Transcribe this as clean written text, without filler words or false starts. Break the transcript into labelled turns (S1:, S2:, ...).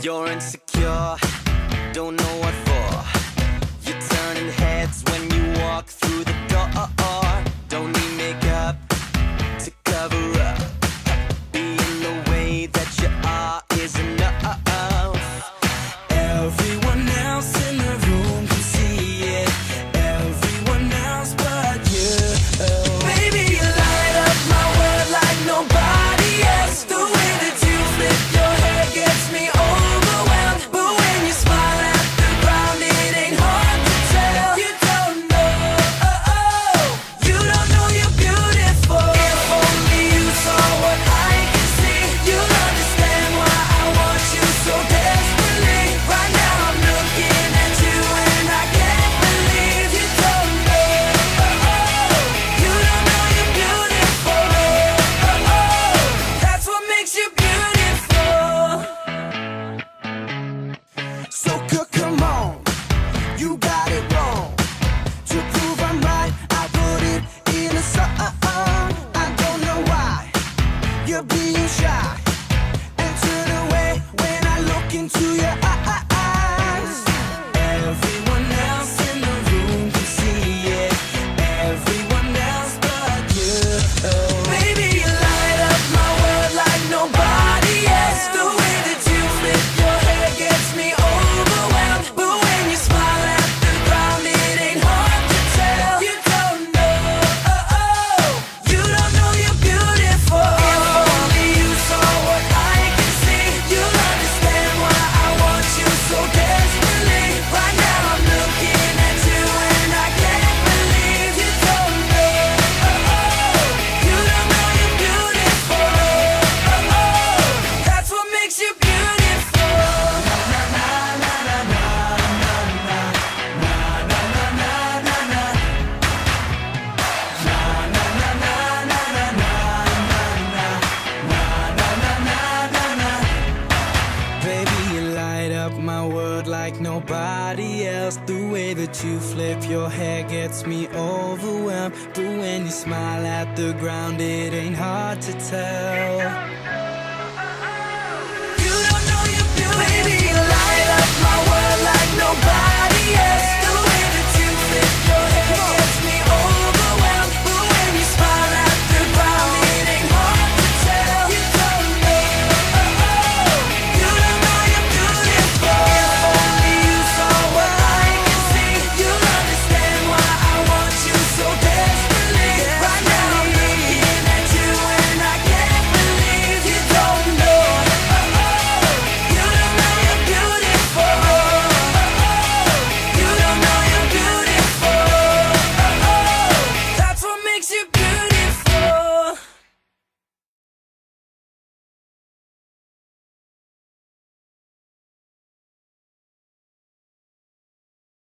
S1: You're insecure, don't know what for. You're turning heads when you walk through the door. Don't need makeup to cover up. Being the way that you are is enough. Everyone else in the room can see it. Everyone else but you. Baby, you light up my world like nobody else. The way that you flip your hair gets me overwhelmed. But when you smile at the ground, it ain't hard to tell. You don't know, you don't know you're beautiful. If only you saw what I can see, you'll understand why I want you so desperately. Right now I'm looking at you and I can't believe you don't know, you don't know you're beautiful. That's what makes you beautiful. So come on, you got it wrong. To prove I'm right, I put it in a song. I don't know why you're being shy and turn away when I look into your eyes. Everyone else in the room can see it. Everyone else but you. Baby, you light up my world like nobody else. The way that you flip your hair gets me overwhelmed. But when you smile at the ground, it ain't hard to tell. You don't know, you don't know you're beautiful. If only you saw what I can see, you'll understand why I want you so desperately. Right now I'm looking at you and I can't believe you don't know, you don't know you're beautiful. That's what makes you beautiful. Baby, you light up my world like nobody else. The way that you flip your hair gets me overwhelmed. But when you smile at the ground, it ain't hard to tell. You don't know you're beautiful. Baby, you light up my world like nobody else.